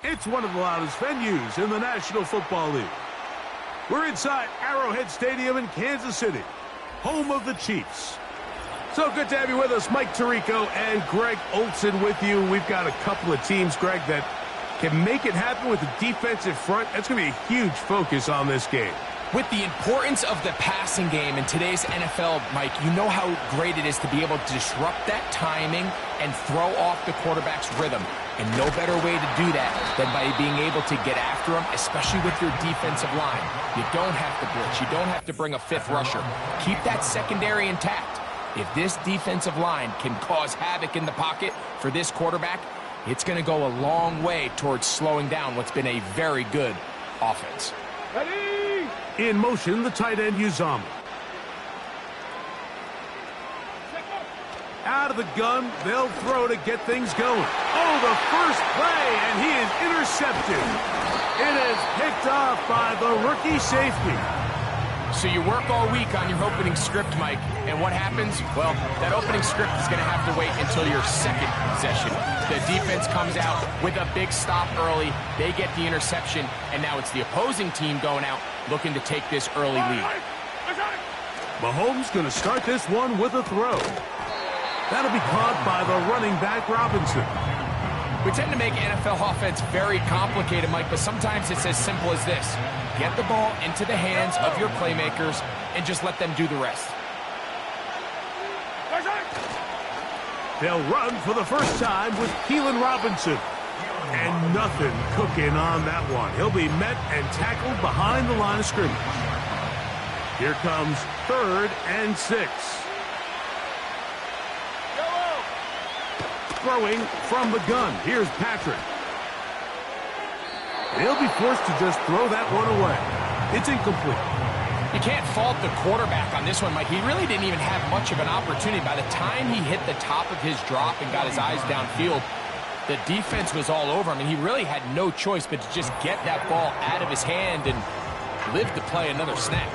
It's one of the loudest venues in the National Football League. We're inside Arrowhead Stadium in Kansas City, home of the Chiefs. So good to have you with us, Mike Tirico and Greg Olson with you. We've got a couple of teams, Greg, that can make it happen with the defensive front. That's going to be a huge focus on this game. With the importance of the passing game in today's NFL, Mike, you know how great it is to be able to disrupt that timing and throw off the quarterback's rhythm. And no better way to do that than by being able to get after them, especially with your defensive line. You don't have to blitz. You don't have to bring a fifth rusher. Keep that secondary intact. If this defensive line can cause havoc in the pocket for this quarterback, it's going to go a long way towards slowing down what's been a very good offense. Ready? In motion, the tight end, Uzama. Out of the gun, they'll throw to get things going. Oh, the first play, and he is intercepted. It is picked off by the rookie safety. So you work all week on your opening script, Mike, and what happens? Well, that opening script is going to have to wait until your second possession. The defense comes out with a big stop early. They get the interception, and now it's the opposing team going out looking to take this early lead. Mahomes going to start this one with a throw. That'll be caught by the running back, Robinson. We tend to make NFL offense very complicated, Mike, but sometimes it's as simple as this. Get the ball into the hands of your playmakers and just let them do the rest. They'll run for the first time with Keelan Robinson. And nothing cooking on that one. He'll be met and tackled behind the line of scrimmage. Here comes 3rd and 6. Throwing from the gun. Here's Patrick. He'll be forced to just throw that one away. It's incomplete. You can't fault the quarterback on this one, Mike. He really didn't even have much of an opportunity. By the time he hit the top of his drop and got his eyes downfield, the defense was all over him, and he really had no choice but to just get that ball out of his hand and live to play another snap.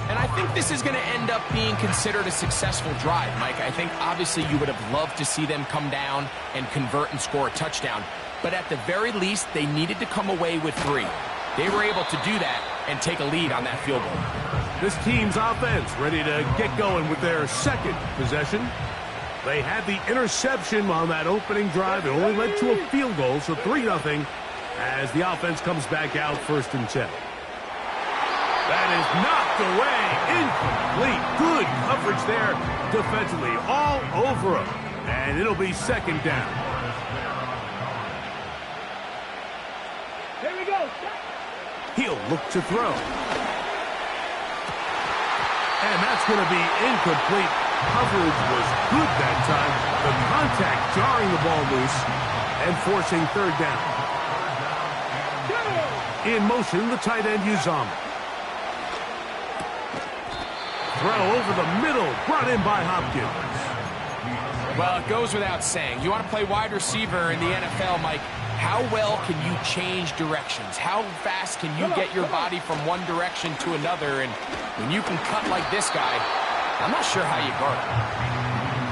And I think this is going to end up being considered a successful drive, Mike. I think obviously you would have loved to see them come down and convert and score a touchdown. But at the very least, they needed to come away with 3. They were able to do that and take a lead on that field goal. This team's offense ready to get going with their second possession. They had the interception on that opening drive. It only led to a field goal, so 3-0 as the offense comes back out 1st and 10. That is knocked away. Incomplete. Good coverage there defensively. All over him. And it'll be 2nd down. Here we go. He'll look to throw. And that's going to be incomplete. Coverage was good that time. The contact jarring the ball loose and forcing 3rd down. In motion, the tight end, Uzama. Throw over the middle, brought in by Hopkins. Well, it goes without saying. You want to play wide receiver in the NFL, Mike. How well can you change directions? How fast can you get your body from one direction to another? And when you can cut like this guy, I'm not sure how you guard him.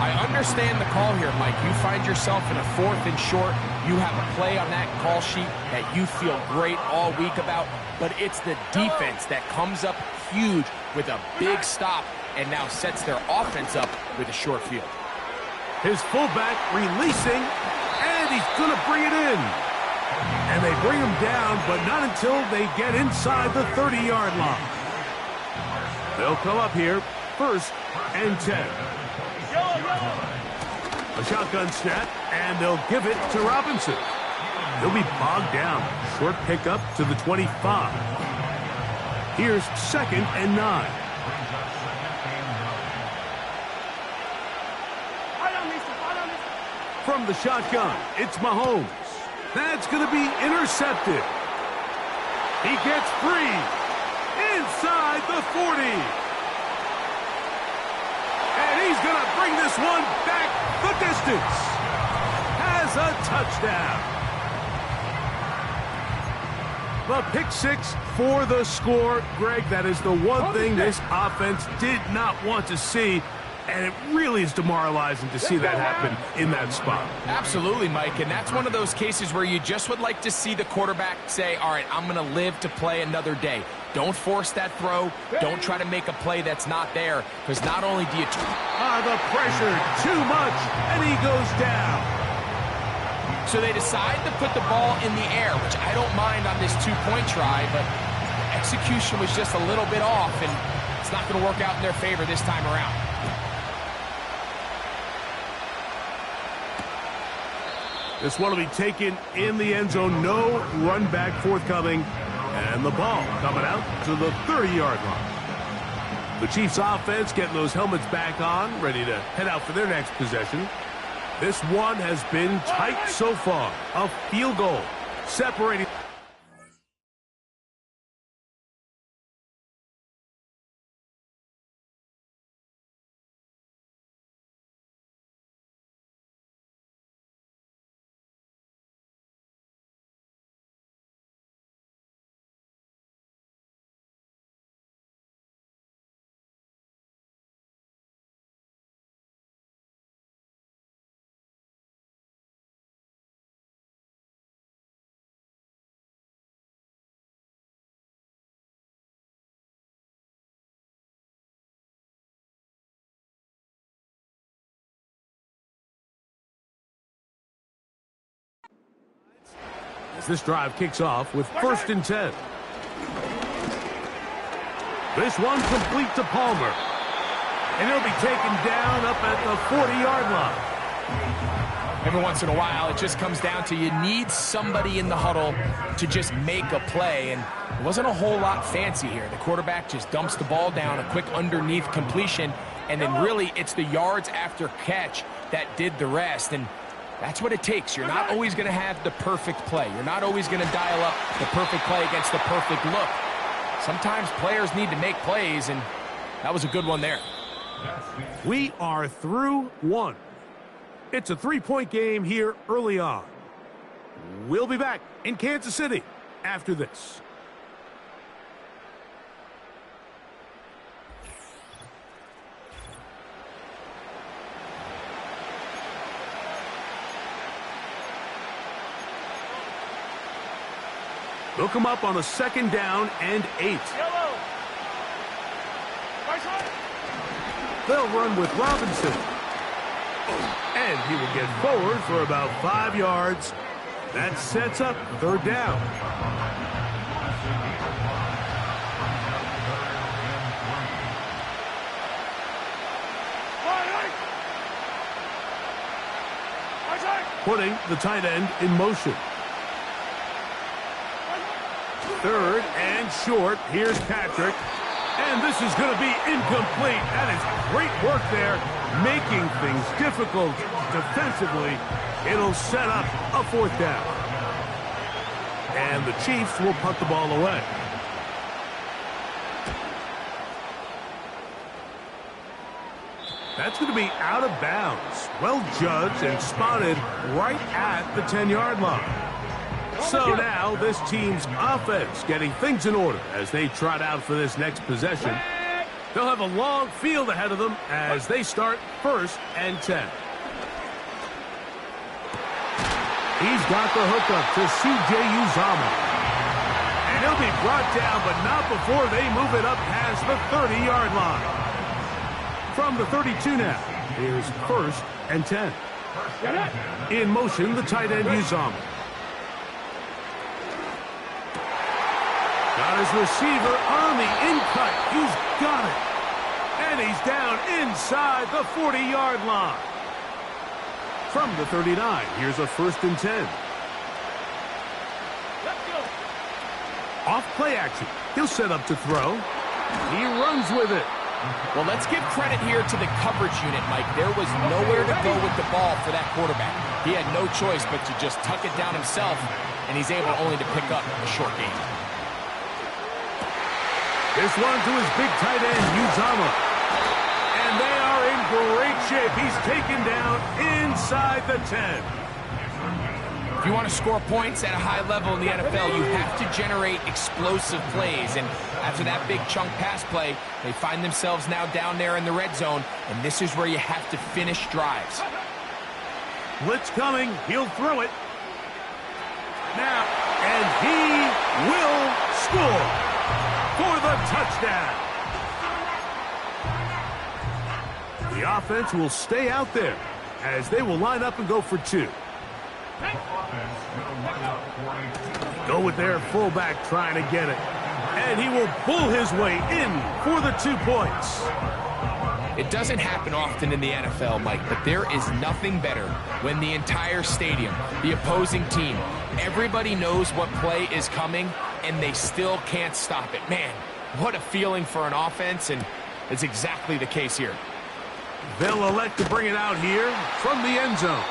I understand the call here, Mike. You find yourself in a 4th and short. You have a play on that call sheet that you feel great all week about, but it's the defense that comes up huge with a big stop and now sets their offense up with a short field. His fullback releasing, and he's going to bring it in. And they bring him down, but not until they get inside the 30-yard line. They'll come up here, 1st and 10. A shotgun snap, and they'll give it to Robinson. He'll be bogged down. Short pickup to the 25. Here's 2nd and 9. From the shotgun, it's Mahomes. That's going to be intercepted. He gets free inside the 40. And he's going to bring this one back the distance. Has a touchdown. The pick 6 for the score. Greg, that is the one thing this offense did not want to see. And it really is demoralizing to see that happen in that spot. Absolutely, Mike, and that's one of those cases where you just would like to see the quarterback say, all right, I'm going to live to play another day. Don't force that throw. Don't try to make a play that's not there, because not only do you... The pressure, too much, and he goes down. So they decide to put the ball in the air, which I don't mind on this two-point try, but execution was just a little bit off, and it's not going to work out in their favor this time around. This one will be taken in the end zone. No run back forthcoming. And the ball coming out to the 30-yard line. The Chiefs offense getting those helmets back on, ready to head out for their next possession. This one has been tight so far. A field goal separating. As this drive kicks off with 1st and 10. This one complete to Palmer. And he'll be taken down up at the 40-yard line. Every once in a while, it just comes down to you need somebody in the huddle to just make a play. And it wasn't a whole lot fancy here. The quarterback just dumps the ball down, a quick underneath completion, and then really it's the yards after catch that did the rest. And that's what it takes. You're not always going to have the perfect play. You're not always going to dial up the perfect play against the perfect look. Sometimes players need to make plays, and that was a good one there. We are through one. It's a 3-point game here early on. We'll be back in Kansas City after this. They'll come up on a 2nd down and 8. They'll run with Robinson. And he will get forward for about 5 yards. That sets up 3rd down. Putting the tight end in motion. 3rd and short. Here's Patrick. And this is going to be incomplete. That is great work there, making things difficult defensively. It'll set up a 4th down. And the Chiefs will punt the ball away. That's going to be out of bounds. Well judged and spotted right at the 10-yard line. So now this team's offense getting things in order as they trot out for this next possession. They'll have a long field ahead of them as they start 1st and 10. He's got the hookup to C.J. Uzomah. And he'll be brought down, but not before they move it up past the 30-yard line. From the 32 now, here's 1st and 10. In motion, the tight end Uzomah. Got his receiver on the in-cut. He's got it. And he's down inside the 40-yard line. From the 39, here's a 1st and 10. Off play action. He'll set up to throw. He runs with it. Well, let's give credit here to the coverage unit, Mike. There was nowhere to go with the ball for that quarterback. He had no choice but to just tuck it down himself, and he's able only to pick up a short gain. This one to his big tight end, Uzomah. And they are in great shape. He's taken down inside the 10. If you want to score points at a high level in the NFL, you have to generate explosive plays. And after that big chunk pass play, they find themselves now down there in the red zone, and this is where you have to finish drives. Blitz coming. He'll throw it. Now, and he will score for the touchdown. The offense will stay out there as they will line up and go for two. Go with their fullback trying to get it. And he will pull his way in for the 2 points. It doesn't happen often in the NFL, Mike, but there is nothing better when the entire stadium, the opposing team, everybody knows what play is coming, and they still can't stop it. Man, what a feeling for an offense, and it's exactly the case here. They'll elect to bring it out here from the end zone.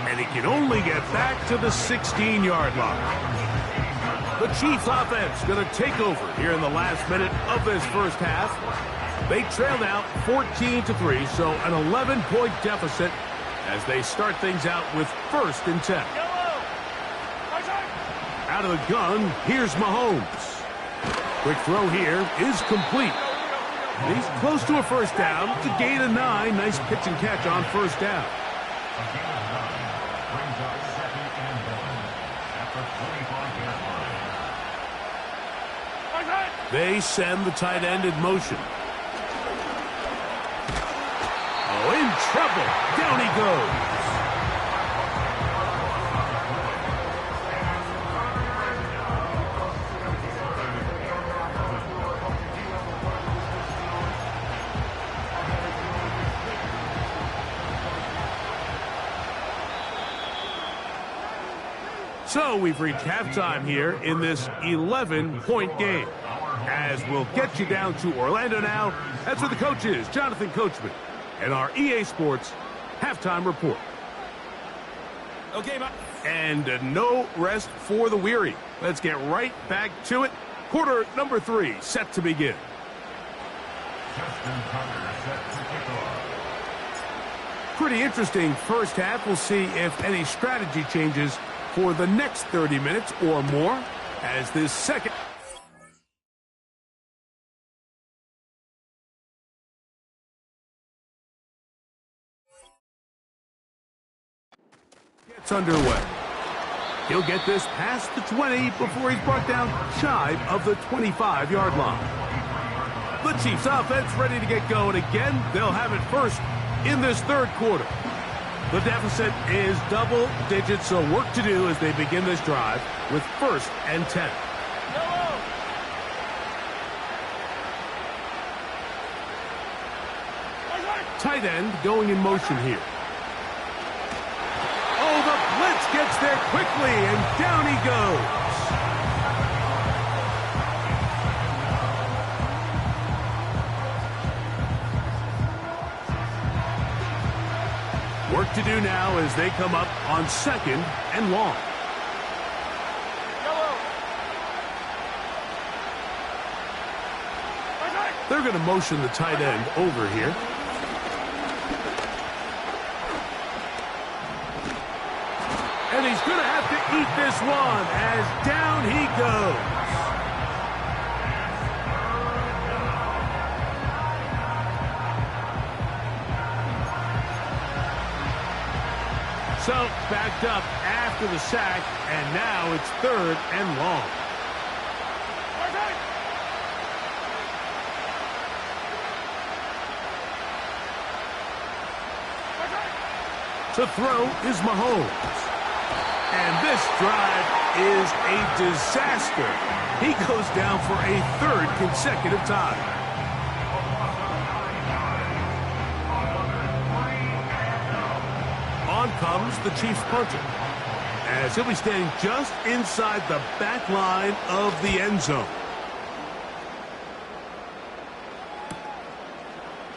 And he can only get back to the 16-yard line. The Chiefs offense going to take over here in the last minute of this first half. They trailed out 14-3, so an 11-point deficit as they start things out with 1st and 10. Out of the gun, here's Mahomes. Quick throw here is complete. He's close to a first down. It's a gain of 9. Nice pitch and catch on first down. They send the tight end in motion. Oh, in trouble. Down he goes. So we've reached halftime here in this 11-point game. As we'll get you down to Orlando now. That's where the coach is, Jonathan Coachman, and our EA Sports halftime report. Okay, and no rest for the weary. Let's get right back to it. Quarter number 3 set to begin. Pretty interesting first half. We'll see if any strategy changes for the next 30 minutes or more as this second gets underway. He'll get this past the 20 before he's brought down shy of the 25-yard line. The Chiefs offense ready to get going again. They'll have it first in this third quarter. The deficit is double digits, so work to do as they begin this drive with 1st and 10. Tight end going in motion here. Oh, the blitz gets there quickly, and down he goes. Work to do now as they come up on 2nd and long. They're going to motion the tight end over here. And he's going to have to eat this one as down he goes. So, backed up after the sack, and now it's 3rd and long. To throw is Mahomes. And this drive is a disaster. He goes down for a 3rd consecutive time. On comes the Chiefs punter, as he'll be standing just inside the back line of the end zone.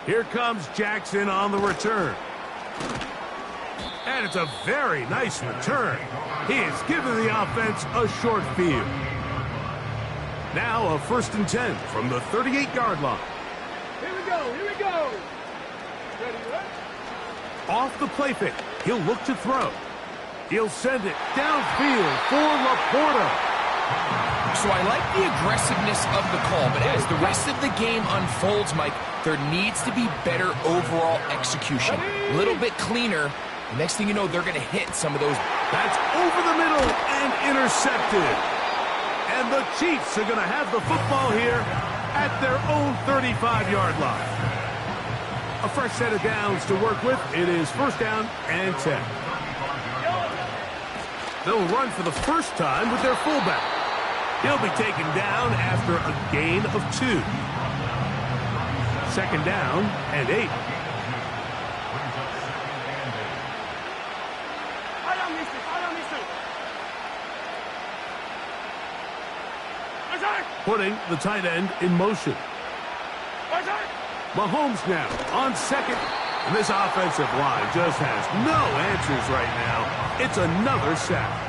Here comes Jackson on the return. And it's a very nice return. He has given the offense a short field. Now a 1st and 10 from the 38-yard line. Here we go, here we go. Ready, right? Off the play fake, he'll look to throw. He'll send it downfield for Laporta. So I like the aggressiveness of the call, but as the rest of the game unfolds, Mike, there needs to be better overall execution. A little bit cleaner. The next thing you know, they're going to hit some of those. That's over the middle and intercepted. And the Chiefs are going to have the football here at their own 35-yard line. A fresh set of downs to work with. It is first down and 10. They'll run for the first time with their fullback. He'll be taken down after a gain of 2. Second down and 8. Putting the tight end in motion. Mahomes now on second. And this offensive line just has no answers right now. It's another sack.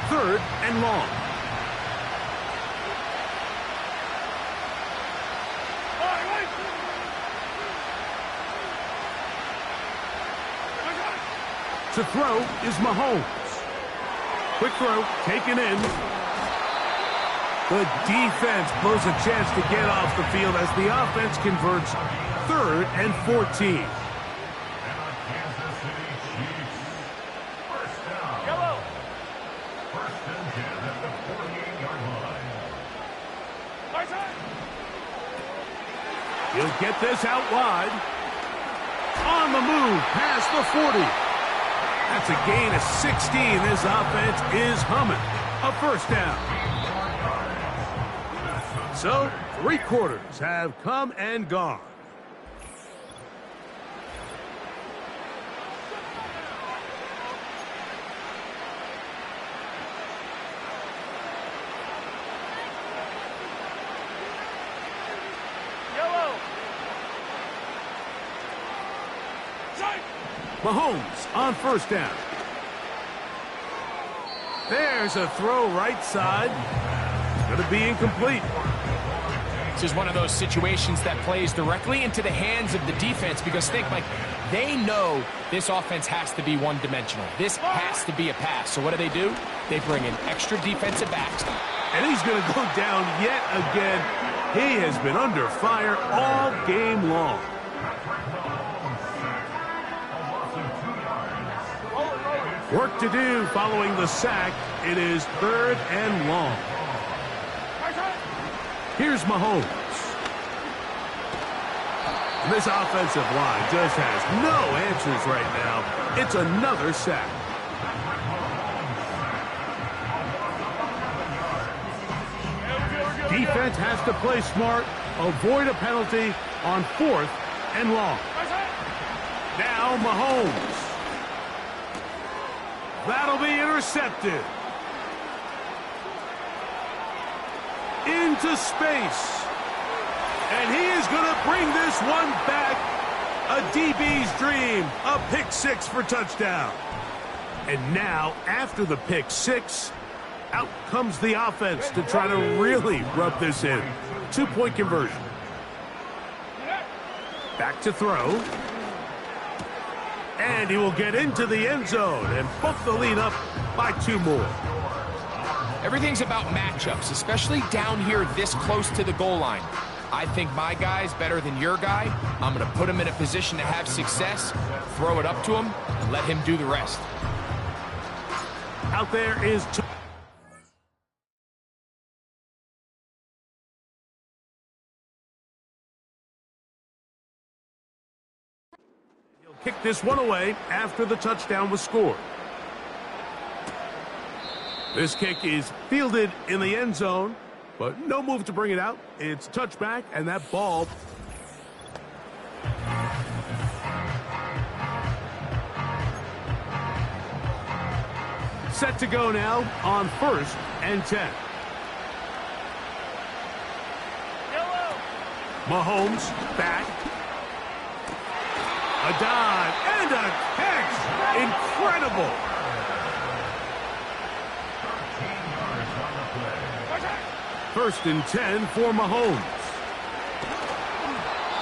Third and long. To throw is Mahomes. Quick throw, taken in. The defense blows a chance to get off the field as the offense converts third and 14. He'll get this out wide. On the move, past the 40. That's a gain of 16. This offense is humming. A first down. So, 3 quarters have come and gone. Mahomes on first down. There's a throw right side. It's going to be incomplete. This is one of those situations that plays directly into the hands of the defense because think, Mike, they know this offense has to be one-dimensional. This has to be a pass. So what do? They bring in extra defensive backs. And he's going to go down yet again. He has been under fire all game long. Work to do following the sack. It is third and long. Here's Mahomes. This offensive line just has no answers right now. It's another sack. Defense has to play smart, avoid a penalty on fourth and long. Now Mahomes. That'll be intercepted. Into space. And he is going to bring this one back. A DB's dream. A pick six for touchdown. And now, after the pick six, out comes the offense to try to really rub this in. 2-point conversion. Back to throw. And he will get into the end zone and bump the lead up by 2 more. Everything's about matchups, especially down here this close to the goal line. I think my guy's better than your guy. I'm going to put him in a position to have success, throw it up to him, and let him do the rest. Out there is... He'll kick this one away after the touchdown was scored. This kick is fielded in the end zone, but no move to bring it out. It's touchback, and that ball... Set to go now on first and 10. Mahomes back. A dive and a catch. Incredible. First and 10 for Mahomes.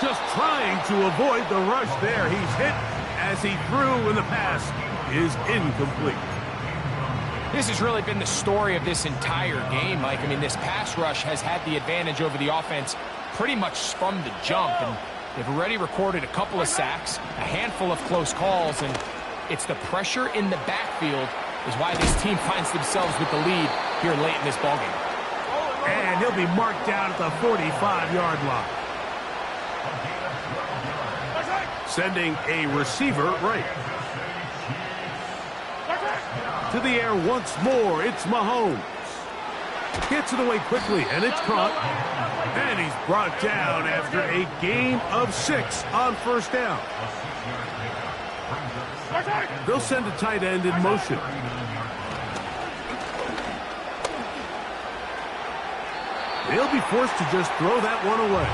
Just trying to avoid the rush there. He's hit as he threw, and the pass is incomplete. This has really been the story of this entire game, Mike. I mean, this pass rush has had the advantage over the offense pretty much from the jump, and they've already recorded a couple of sacks, a handful of close calls, and it's the pressure in the backfield is why this team finds themselves with the lead here late in this ballgame. And he'll be marked down at the 45-yard line. Sending a receiver right. To the air once more, it's Mahomes. Gets it away quickly, and it's caught. And he's brought down after a gain of 6 on first down. They'll send a tight end in motion. They'll be forced to just throw that one away.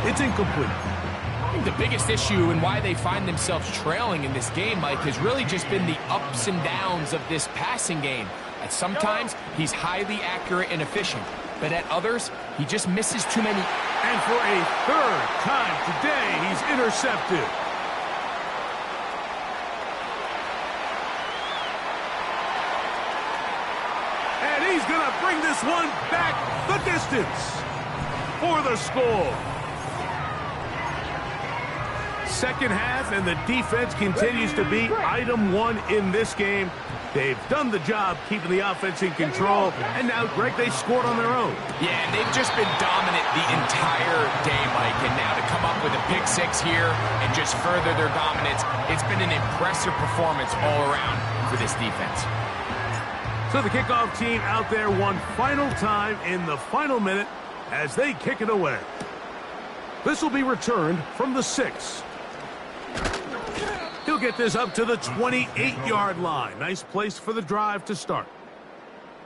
It's incomplete. I think the biggest issue and why they find themselves trailing in this game, Mike, has really just been the ups and downs of this passing game. At sometimes, he's highly accurate and efficient, but at others, he just misses too many. And for a third time today, he's intercepted. And he's going to bring this one back the distance for the score. Second half, and the defense continues to be item one in this game. They've done the job keeping the offense in control, and now, Greg, they scored on their own. Yeah, and they've just been dominant the entire day, Mike, and now to come up with a pick six here and just further their dominance, it's been an impressive performance all around for this defense. So the kickoff team out there one final time in the final minute as they kick it away. This will be returned from the 6. He'll get this up to the 28-yard line. Nice place for the drive to start.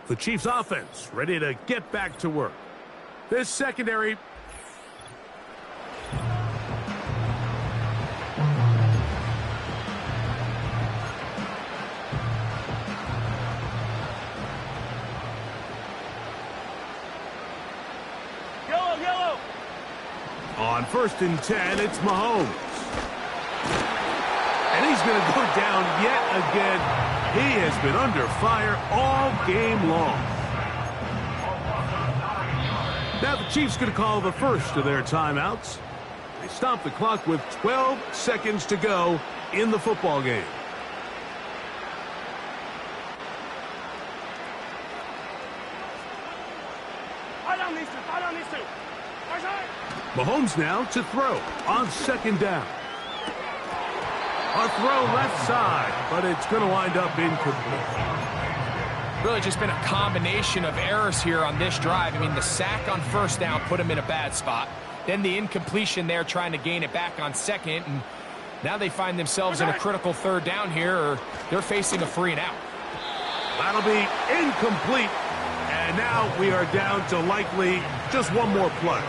The Chiefs offense ready to get back to work. This secondary. Yellow. On first and 10, it's Mahomes. And he's going to go down yet again. He has been under fire all game long. Now the Chiefs going to call the first of their timeouts. They stop the clock with 12 seconds to go in the football game. Mahomes now to throw on second down. A throw left side, but it's going to wind up incomplete. Really just been a combination of errors here on this drive. I mean, the sack on first down put him in a bad spot. Then the incompletion there trying to gain it back on second. And now they find themselves in a critical third down here, or they're facing a free and out. That'll be incomplete. And now we are down to likely just one more play.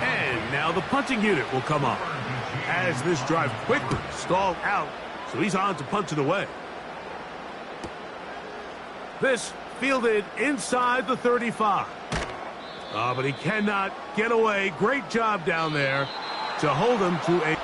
And now the punting unit will come on as this drive quickly stalled out, so he's on to punt it away. This fielded inside the 35. But he cannot get away. Great job down there to hold him to a...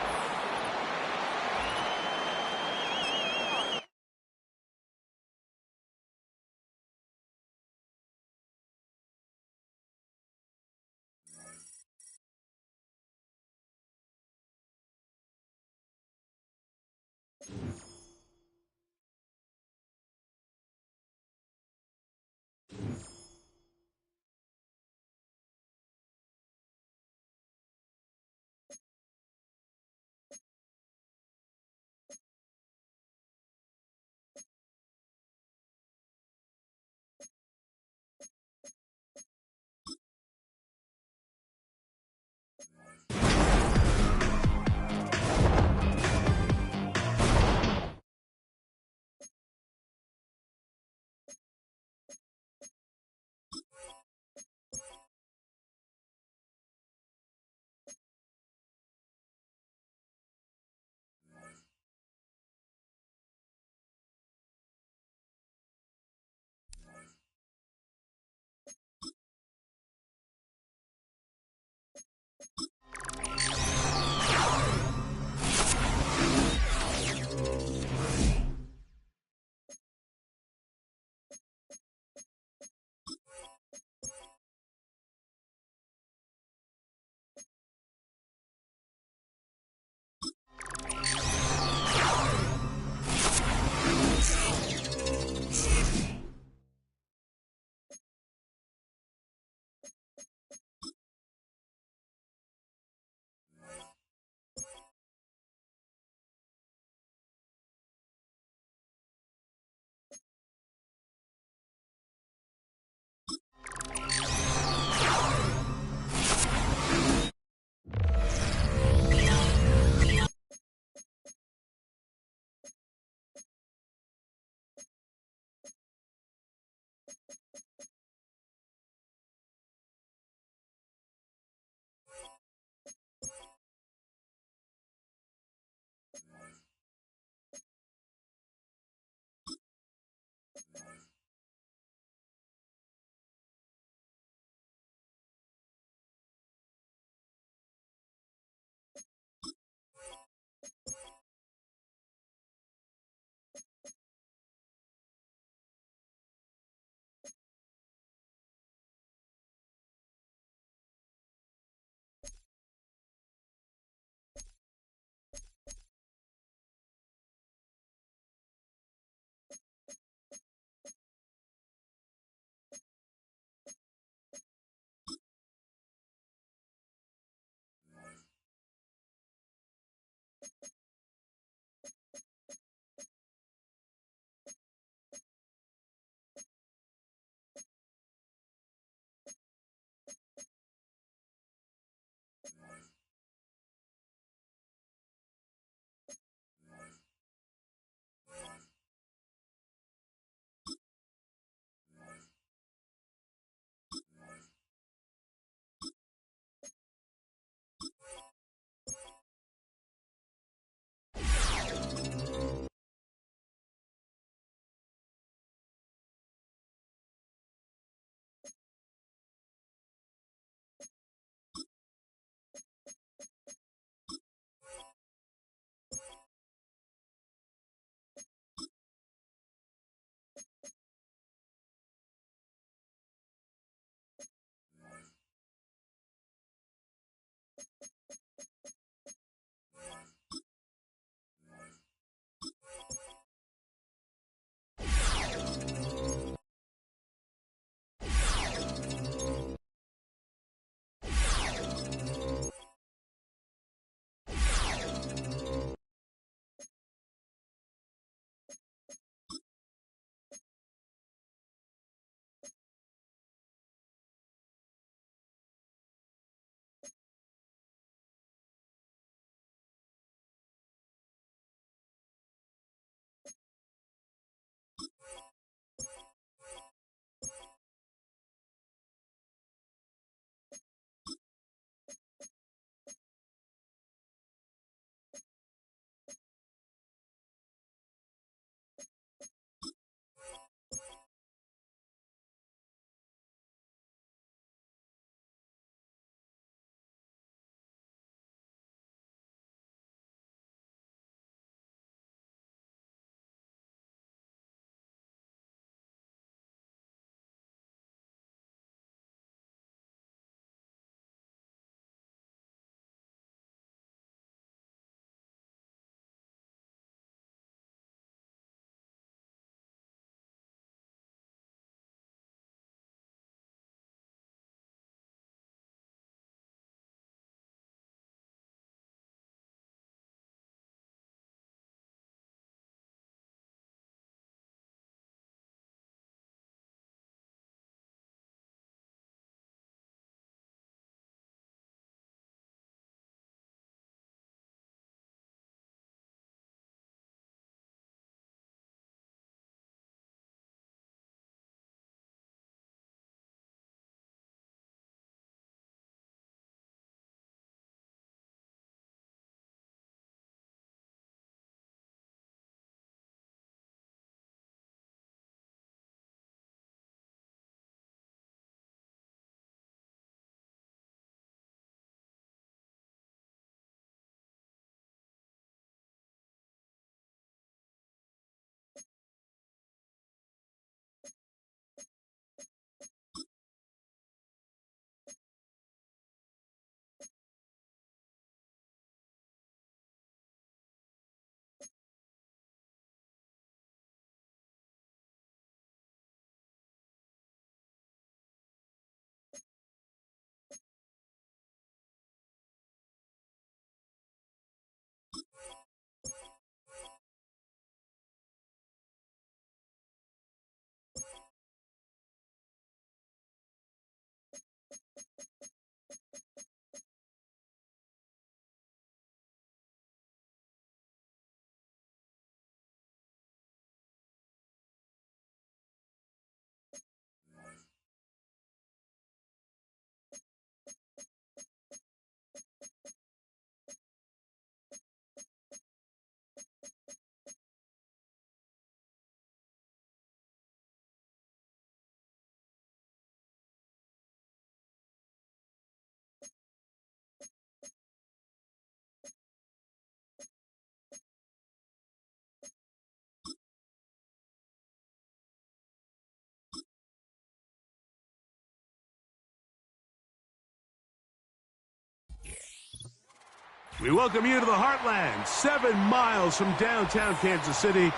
We welcome you to the Heartland, 7 miles from downtown Kansas City.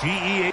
GE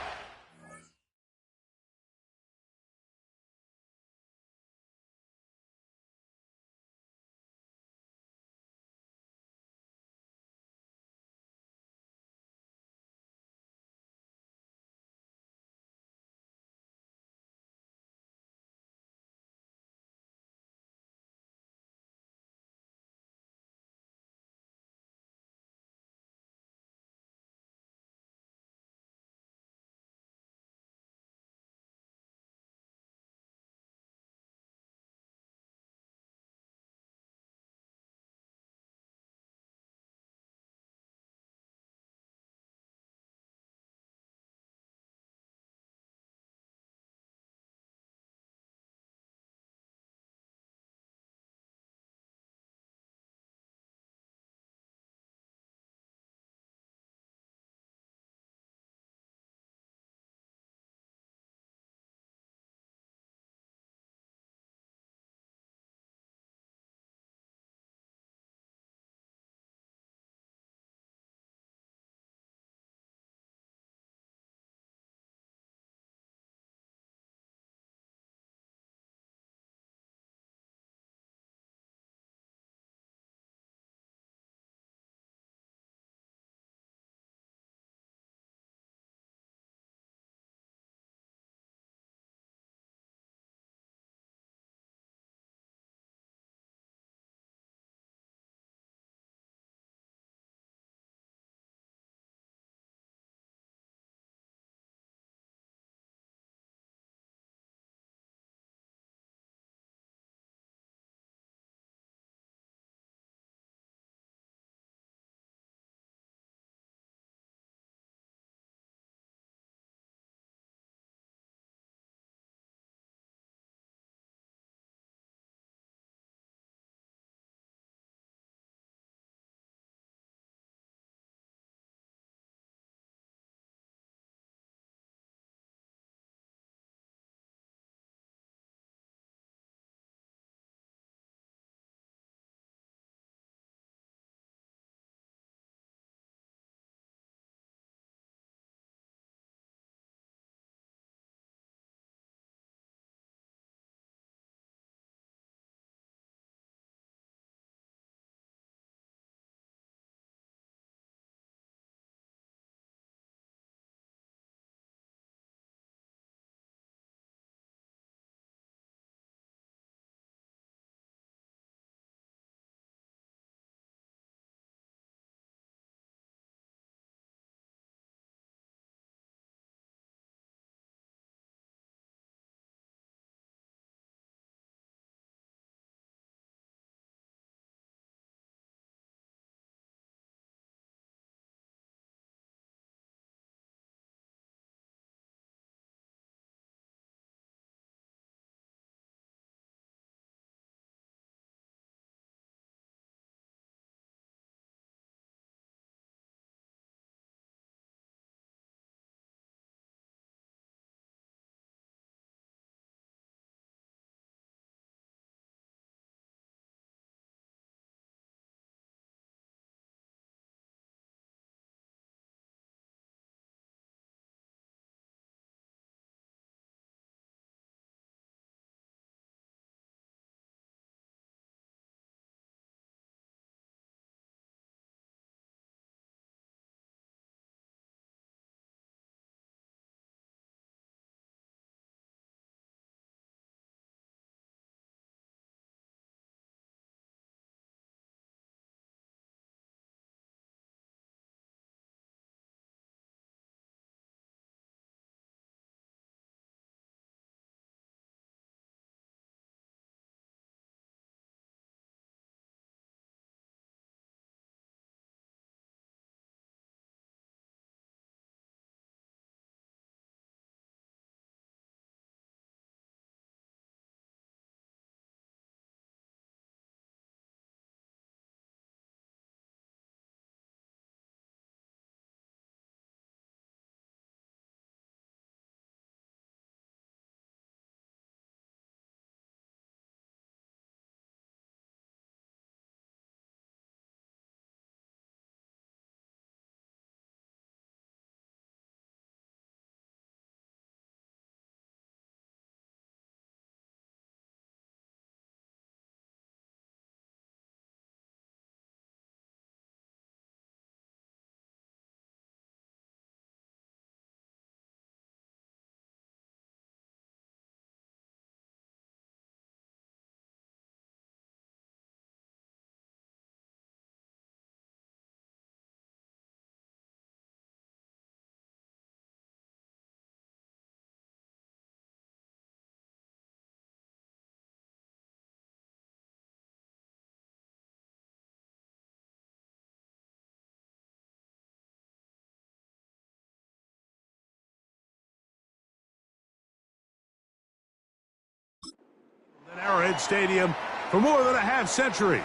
Arrowhead Stadium for more than a half-century,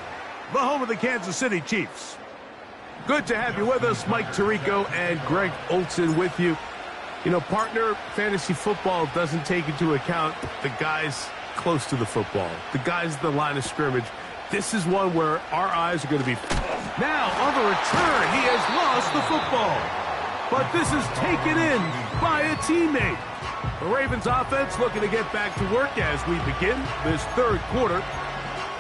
the home of the Kansas City Chiefs. Good to have you with us. Mike Tirico and Greg Olson with you. You know, partner, fantasy football doesn't take into account the guys close to the football, the guys at the line of scrimmage. This is one where our eyes are going to be... Now, on the return, he has lost the football. But this is taken in by a teammate. The Ravens offense looking to get back to work as we begin this third quarter.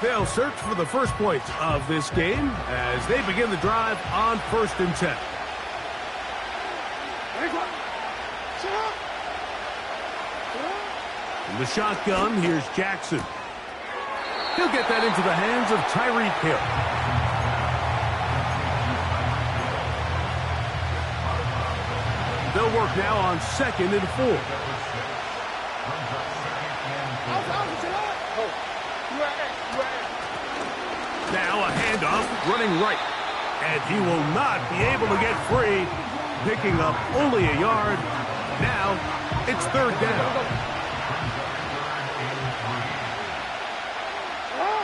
They'll search for the first points of this game as they begin the drive on 1st and 10. In the shotgun, here's Jackson. He'll get that into the hands of Tyreek Hill. They'll work now on 2nd and 4. Now a handoff, running right. And he will not be able to get free, picking up only a yard. Now it's 3rd down.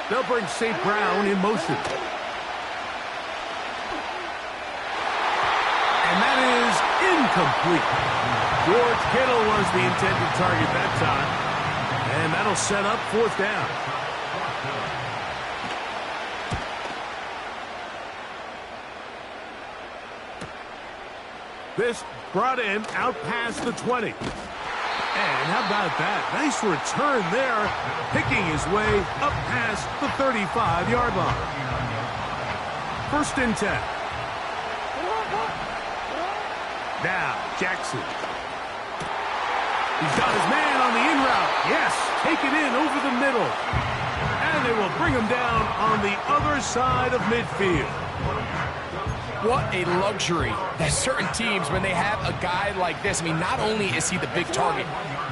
They'll bring St. Brown in motion. And that is incomplete. George Kittle was the intended target that time. And that'll set up 4th down. This brought in out past the 20. And how about that? Nice return there, picking his way up past the 35-yard line. 1st and 10. Now, Jackson. He's got his man on the in route. Yes, take it in over the middle. And they will bring him down on the other side of midfield. What a luxury that certain teams, when they have a guy like this, I mean, not only is he the big target,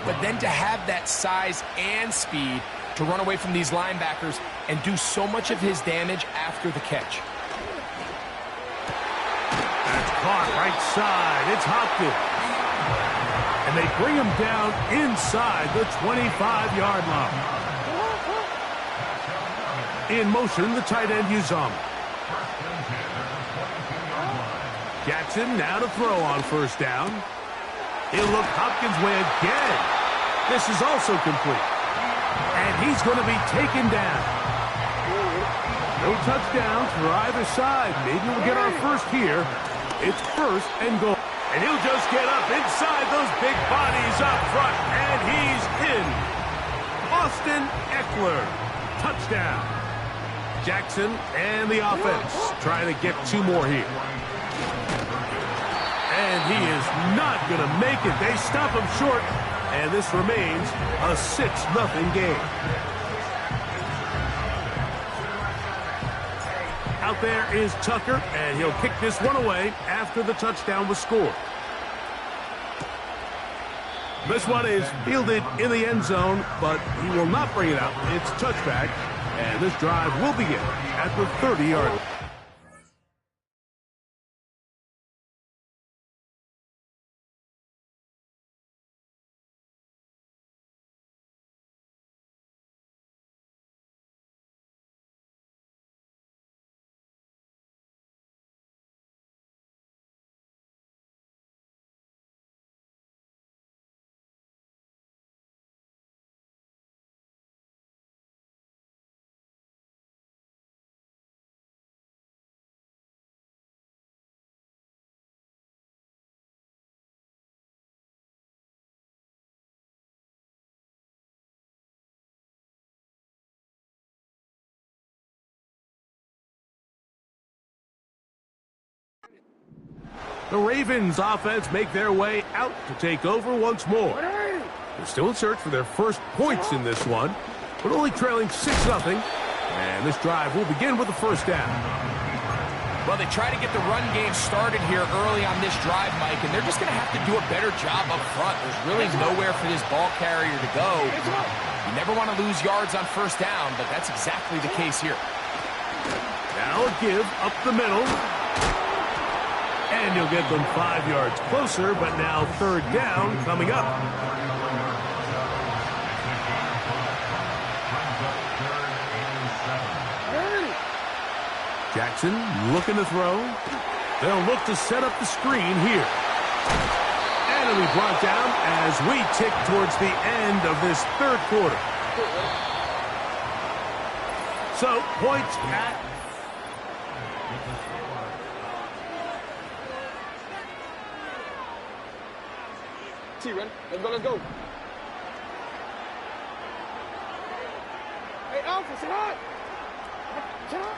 but then to have that size and speed to run away from these linebackers and do so much of his damage after the catch. That's caught right side. It's Hopkins. And they bring him down inside the 25-yard line. In motion, the tight end Uzomah. Jackson now to throw on 1st down. He'll look Hopkins' way again. This is also complete. And he's going to be taken down. No touchdowns for either side. Maybe we'll get our first here. It's 1st and goal. And he'll just get up inside those big bodies up front. And he's in. Austin Eckler. Touchdown. Jackson and the offense trying to get 2 more here. And he is not going to make it. They stop him short, and this remains a 6-0 game. Out there is Tucker, and he'll kick this one away after the touchdown was scored. This one is fielded in the end zone, but he will not bring it out. It's touchback, and this drive will begin at the 30-yard line. The Ravens offense make their way out to take over once more. They're still in search for their first points in this one, but only trailing 6-0. And this drive will begin with the 1st down. Well, they try to get the run game started here early on this drive, Mike, and they're just going to have to do a better job up front. There's really nowhere for this ball carrier to go. You never want to lose yards on 1st down, but that's exactly the case here. Now a give up the middle. And you'll get them 5 yards closer, but now 3rd down coming up. Jackson looking to throw. They'll look to set up the screen here. And it'll be brought down as we tick towards the end of this third quarter. So, points at... T-Run, let's go. Hey, Alpha, sit up. Sit up.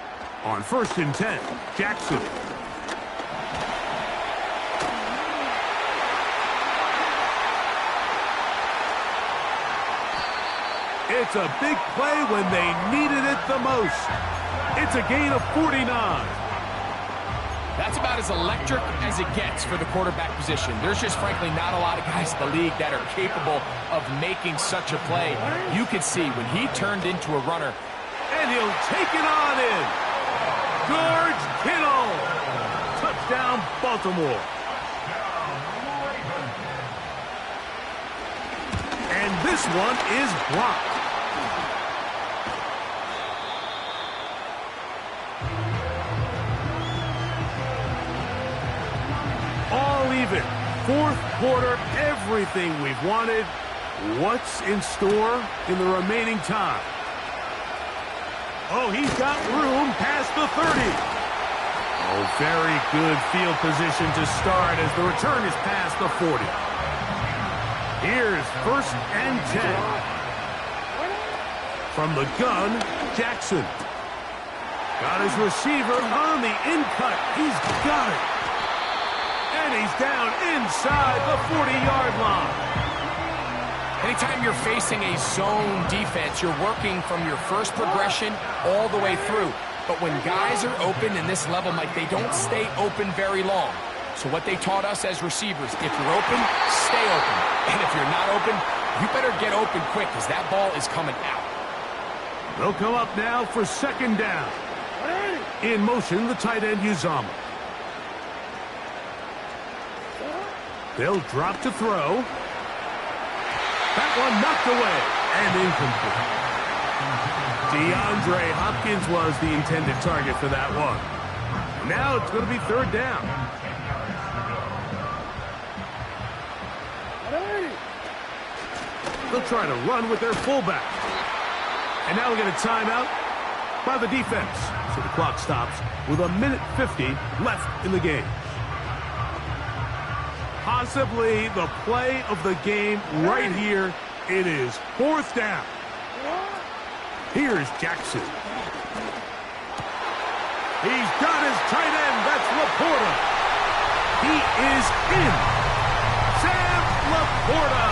On 1st and 10, Jackson. It's a big play when they needed it the most. It's a gain of 49. That's about as electric as it gets for the quarterback position. There's just frankly not a lot of guys in the league that are capable of making such a play. You could see when he turned into a runner. And he'll take it on in. George Kittle. Touchdown, Baltimore. And this one is blocked. All even. Fourth quarter, everything we've wanted. What's in store in the remaining time? Oh, he's got room past the 30. Oh, very good field position to start as the return is past the 40. Here's 1st and 10. From the gun, Jackson. Got his receiver on the in-cut. He's got it. And he's down inside the 40-yard line. Anytime you're facing a zone defense, you're working from your first progression all the way through. But when guys are open in this level, Mike, they don't stay open very long. So what they taught us as receivers, if you're open, stay open. And if you're not open, you better get open quick because that ball is coming out. They'll come up now for 2nd down. In motion, the tight end, Uzama. They'll drop to throw. That one knocked away and incomplete. DeAndre Hopkins was the intended target for that one. Now it's going to be 3rd down. They'll try to run with their fullback. And now we get a timeout by the defense. So the clock stops with 1:50 left in the game. Possibly the play of the game right here. It is 4th down. Here's Jackson. He's got his tight end. That's Laporta. He is in. Sam Laporta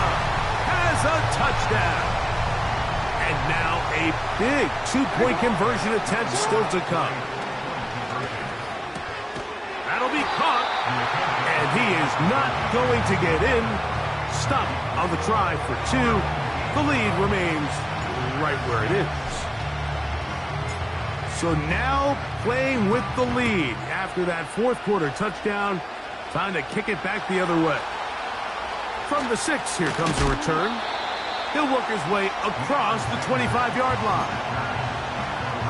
has a touchdown. And now a big 2-point conversion attempt still to come. That'll be caught. And he is not going to get in. Stop on the try for 2. The lead remains right where it is. So now playing with the lead after that 4th quarter touchdown. Time to kick it back the other way. From the 6, here comes a return. He'll work his way across the 25-yard line.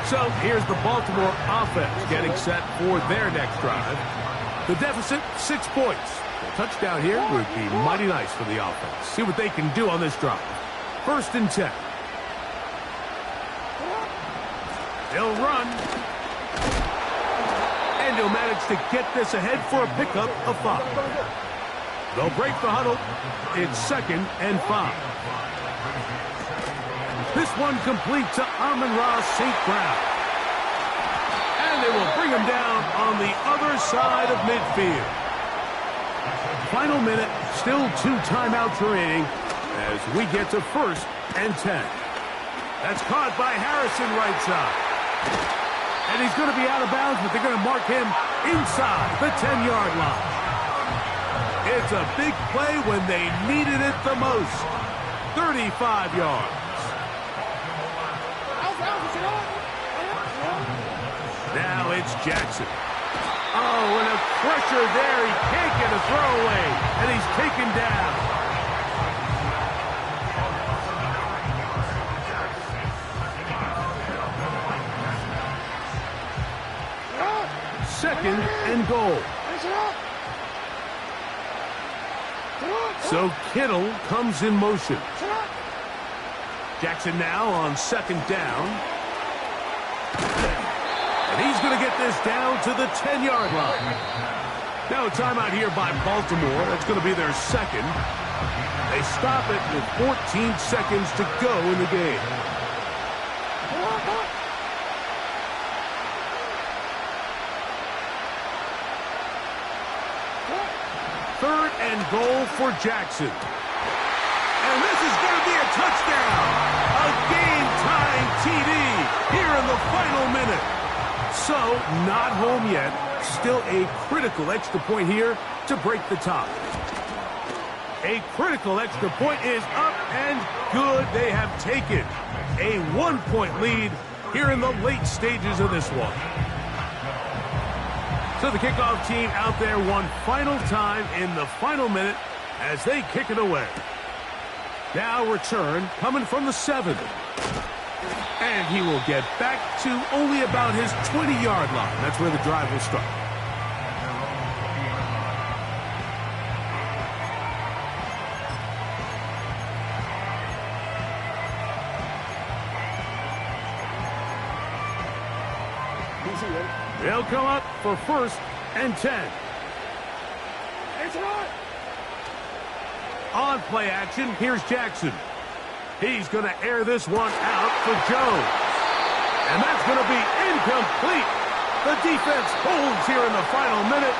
So here's the Baltimore offense getting set for their next drive. The deficit, 6 points. A touchdown here would be mighty nice for the offense. See what they can do on this drive. 1st and 10. He'll run. And he'll manage to get this ahead for a pickup of 5. They'll break the huddle. It's 2nd and 5. This one complete to Amon-Ra St. Brown. And they will bring him down on the other side of midfield. Final minute, still 2 timeouts remaining as we get to 1st and 10. That's caught by Harrison right side. And he's going to be out of bounds, but they're going to mark him inside the 10-yard line. It's a big play when they needed it the most. 35 yards. Now it's Jackson. Oh, and a pressure there. He can't get a throwaway, and he's taken down. second and goal. So Kittle comes in motion. Jackson now on second down. And he's going to get this down to the 10-yard line. Now a timeout here by Baltimore. That's going to be their second. They stop it with 14 seconds to go in the game. Third and goal for Jackson. And this is going to be a touchdown. A game-tying TD here in the final minute. So, not home yet. Still a critical extra point here to break the tie. A critical extra point is up and good. They have taken a 1-point lead here in the late stages of this one. So the kickoff team out there one final time in the final minute as they kick it away. Now return coming from the 7. And he will get back to only about his 20-yard line. That's where the drive will start. They'll come up for first and 10. On play action, here's Jackson. He's going to air this one out for Jones. And that's going to be incomplete. The defense holds here in the final minute.